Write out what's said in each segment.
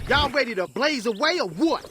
Y'all ready to blaze away or what?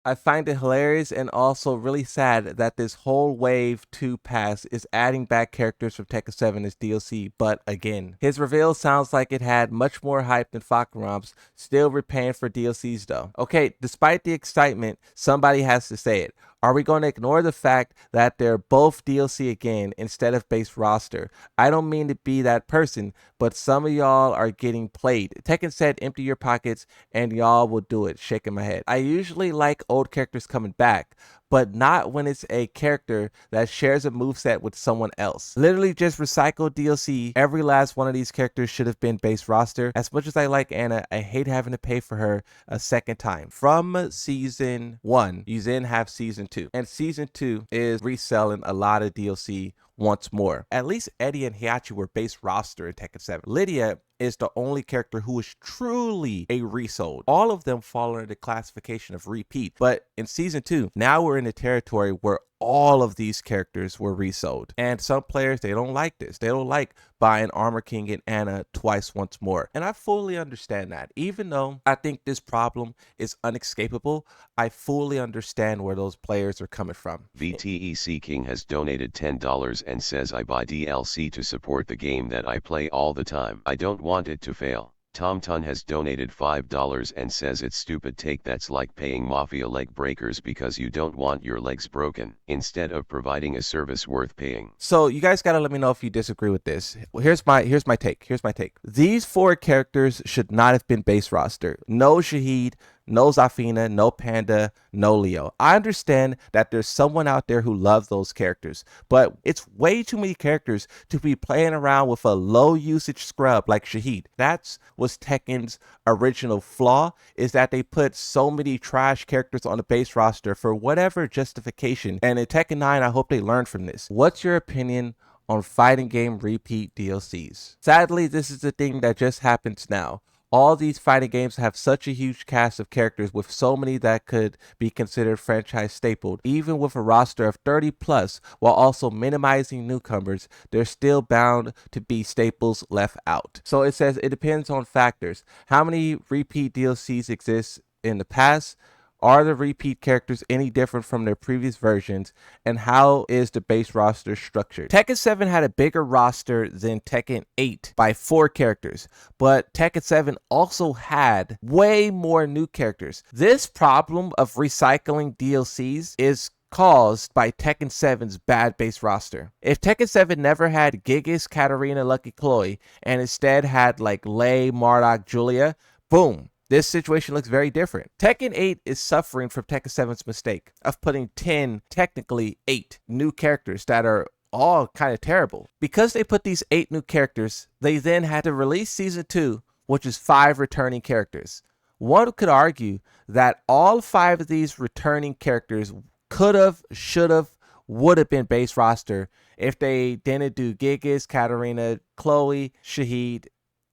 I find it hilarious and also really sad that this whole Wave 2 pass is adding back characters from Tekken 7 as DLC, but again, his reveal sounds like it had much more hype than Fakrom's, still repaying for DLCs though. Okay, despite the excitement, somebody has to say it. Are we going to ignore the fact that they're both DLC again instead of base roster? I don't mean to be that person, but some of y'all are getting played. Tekken said empty your pockets and y'all will do it. Shaking my head. I usually like old characters coming back, but not when it's a character that shares a moveset with someone else. Literally just recycle DLC. Every last one of these characters should have been base roster. As much as I like Anna, I hate having to pay for her a second time. From season 1, you then have season 2. And season 2 is reselling a lot of DLC once more. At least Eddie and Heihachi were base roster in Tekken 7. Lydia is the only character who is truly a resold. All of them fall under the classification of repeat. But in season 2, now we're in the territory where all of these characters were resold. And some players, they don't like this. They don't like buying Armor King and Anna twice once more. And I fully understand that. Even though I think this problem is unescapable, I fully understand where those players are coming from. VTEC King has donated $10 and says I buy DLC to support the game that I play all the time. I don't want it to fail. Tom Tun has donated $5 and says it's stupid take that's like paying mafia leg breakers because you don't want your legs broken, instead of providing a service worth paying. So you guys gotta let me know if you disagree with this. Well, here's my take. These 4 characters should not have been base roster. No Shahid, no Zafina, no Panda, no Leo. I understand that there's someone out there who loves those characters, but it's way too many characters to be playing around with a low usage scrub like Shahid. That's was Tekken's original flaw, is that they put so many trash characters on the base roster for whatever justification. And in Tekken 9, I hope they learn from this. What's your opinion on fighting game repeat DLCs? Sadly, this is the thing that just happens now. All these fighting games have such a huge cast of characters with so many that could be considered franchise stapled. Even with a roster of 30 plus, while also minimizing newcomers, there's still bound to be staples left out. So it says it depends on factors. How many repeat DLCs exist in the past? Are the repeat characters any different from their previous versions? And how is the base roster structured? Tekken 7 had a bigger roster than Tekken 8 by 4 characters, but Tekken 7 also had way more new characters. This problem of recycling DLCs is caused by Tekken 7's bad base roster. If Tekken 7 never had Gigas, Katarina, Lucky Chloe, and instead had like Lei, Marduk, Julia, boom. This situation looks very different. Tekken 8 is suffering from Tekken 7's mistake of putting 10, technically 8, new characters that are all kind of terrible. Because they put these 8 new characters, they then had to release Season 2, which is 5 returning characters. One could argue that all 5 of these returning characters could have, should have, would have been base roster if they didn't do Gigas, Katarina, Chloe, Shahid,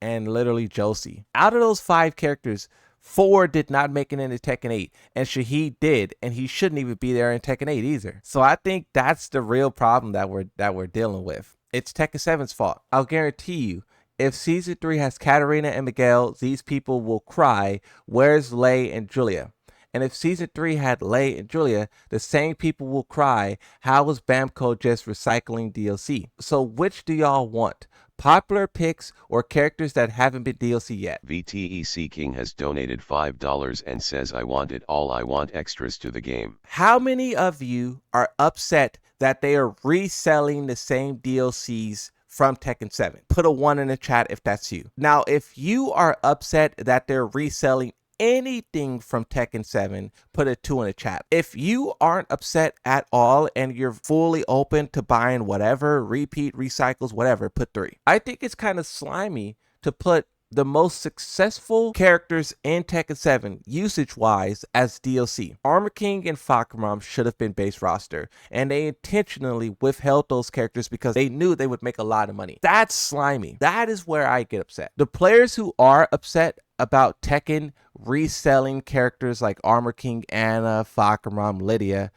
and literally Josie. Out of those 5 characters, 4 did not make it into Tekken 8, and Shahid did, and he shouldn't even be there in Tekken 8 either. So I think that's the real problem that we're dealing with. It's Tekken 7's fault. I'll guarantee you, if Season 3 has Katarina and Miguel, these people will cry, "Where's Lei and Julia?" And if Season 3 had Lei and Julia, the same people will cry, "How was Bamco just recycling DLC?" So which do y'all want? Popular picks or characters that haven't been DLC yet? VTEC King has donated $5 and says I want it all, I want extras to the game. How many of you are upset that they are reselling the same DLCs from Tekken 7? Put a 1 in the chat if that's you. Now, if you are upset that they're reselling anything from Tekken 7, put a 2 in the chat. If you aren't upset at all and you're fully open to buying whatever, repeat, recycles, whatever, put 3. I think it's kind of slimy to put the most successful characters in Tekken 7 usage-wise as DLC. Armor King and Fakromam should have been base roster, and they intentionally withheld those characters because they knew they would make a lot of money. That's slimy. That is where I get upset. The players who are upset about Tekken reselling characters like Armor King, Anna, Fakromam, Lydia,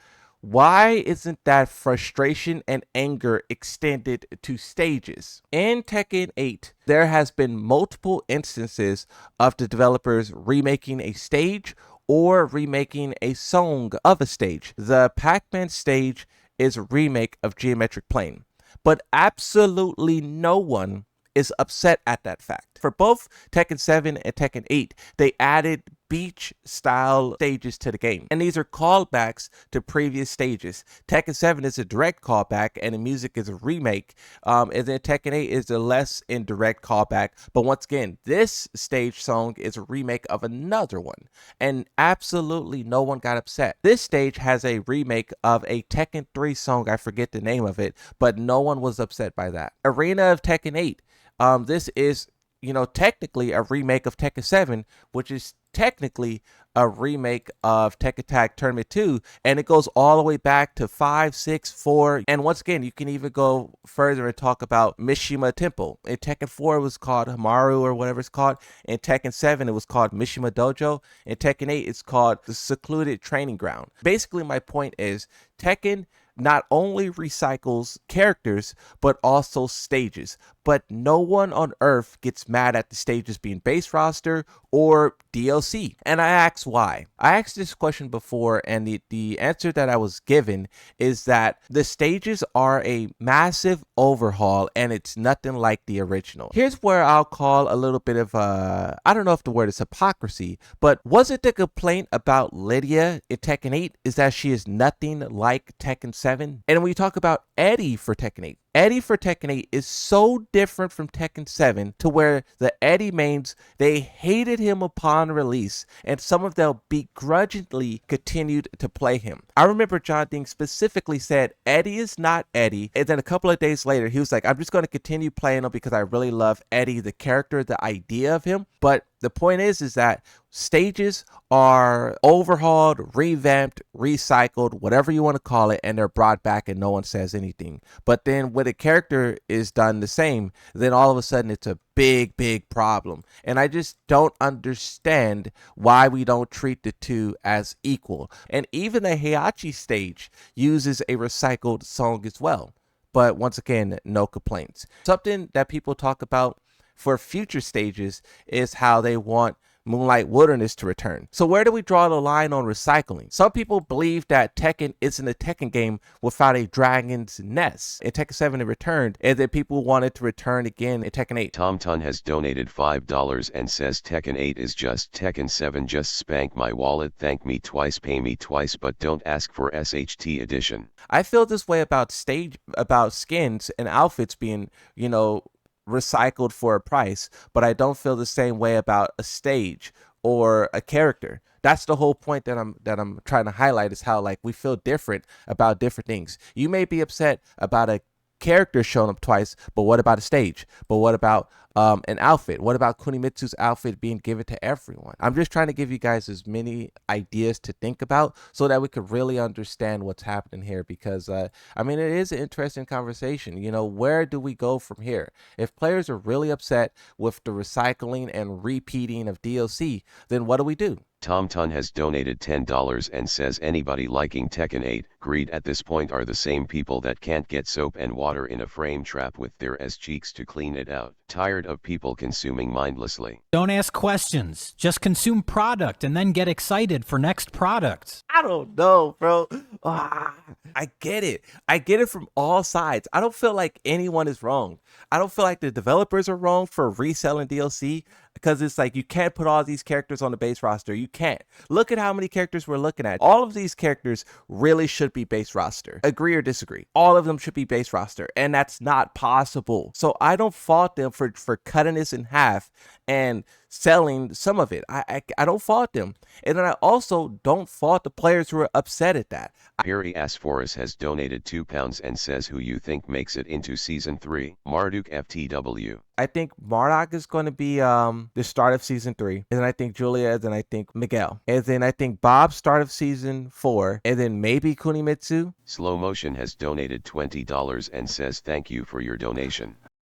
Why isn't that frustration and anger extended to stages? In Tekken 8, there has been multiple instances of the developers remaking a stage or remaking a song of a stage. The Pac-Man stage is a remake of Geometric Plane, but absolutely no one is upset at that fact. For both Tekken 7 and Tekken 8, they added beach style stages to the game, and these are callbacks to previous stages. Tekken 7 is a direct callback and the music is a remake, and then Tekken 8 is a less indirect callback, but once again, this stage song is a remake of another one, and absolutely no one got upset. This stage has a remake of a Tekken 3 song, I forget the name of it, but no one was upset by that. Arena of Tekken 8, this is, technically a remake of Tekken 7, which is technically a remake of Tekken Tag Tournament 2, and it goes all the way back to 5, 6, 4, and once again, you can even go further and talk about Mishima Temple. In Tekken 4, it was called Hamaru or whatever it's called. In Tekken 7, it was called Mishima Dojo. In Tekken 8, it's called the Secluded Training Ground. Basically, my point is, Tekken not only recycles characters, but also stages. But no one on Earth gets mad at the stages being base roster or DLC. And I asked why. I asked this question before, and the answer that I was given is that the stages are a massive overhaul and it's nothing like the original. Here's where I'll call a little bit of I don't know if the word is hypocrisy, but wasn't the complaint about Lydia in Tekken 8 is that she is nothing like Tekken 7? And when we talk about Eddie for Tekken 8, Eddie for Tekken 8 is so different from Tekken 7 to where the Eddie mains, they hated him upon release, and some of them begrudgingly continued to play him. I remember John Ding specifically said, Eddie is not Eddie, and then a couple of days later, he was like, I'm just going to continue playing him because I really love Eddie, the character, the idea of him. But the point is that stages are overhauled, revamped, recycled, whatever you want to call it, and they're brought back and no one says anything. But then when a character is done the same, then all of a sudden it's a big problem. And I just don't understand why we don't treat the two as equal. And even the Heihachi stage uses a recycled song as well. But once again, no complaints. Something that people talk about for future stages is how they want Moonlight Wilderness to return. So where do we draw the line on recycling? Some people believe that Tekken isn't a Tekken game without a dragon's nest. In Tekken 7 it returned, and then people wanted to return again in Tekken 8. Tom Ton has donated $5 and says Tekken 8 is just Tekken 7, just spank my wallet, thank me twice, pay me twice, but don't ask for SHT edition. I feel this way about skins and outfits being, recycled for a price, but I don't feel the same way about a stage or a character. That's the whole point that I'm trying to highlight, is how like we feel different about different things. You may be upset about a character showing up twice, but what about a stage? But what about an outfit? What about Kunimitsu's outfit being given to everyone? I'm just trying to give you guys as many ideas to think about so that we could really understand what's happening here, because it is an interesting conversation. Where do we go from here? If players are really upset with the recycling and repeating of DLC, then what do we do? Tom Ton has donated $10 and says anybody liking Tekken 8, greed at this point are the same people that can't get soap and water in a frame trap with their cheeks to clean it out. Tired of people consuming mindlessly. Don't ask questions. Just consume product and then get excited for next product. I don't know, bro. I get it. I get it from all sides. I don't feel like anyone is wrong. I don't feel like the developers are wrong for reselling DLC, because it's like you can't put all these characters on the base roster. You can't. Look at how many characters we're looking at. All of these characters really should be base roster. Agree or disagree? All of them should be base roster, and that's not possible. So I don't fault them for cutting this in half and selling some of it. I don't fault them. And then I also don't fault the players who are upset at that. Perry Asforus has donated £2 and says who you think makes it into Season 3. Marduk FTW. I think Marduk is going to be the start of Season 3. And then I think Julia, and then I think Miguel. And then I think Bob start of Season 4. And then maybe Kunimitsu. Slow Motion has donated $20 and says thank you for your donation.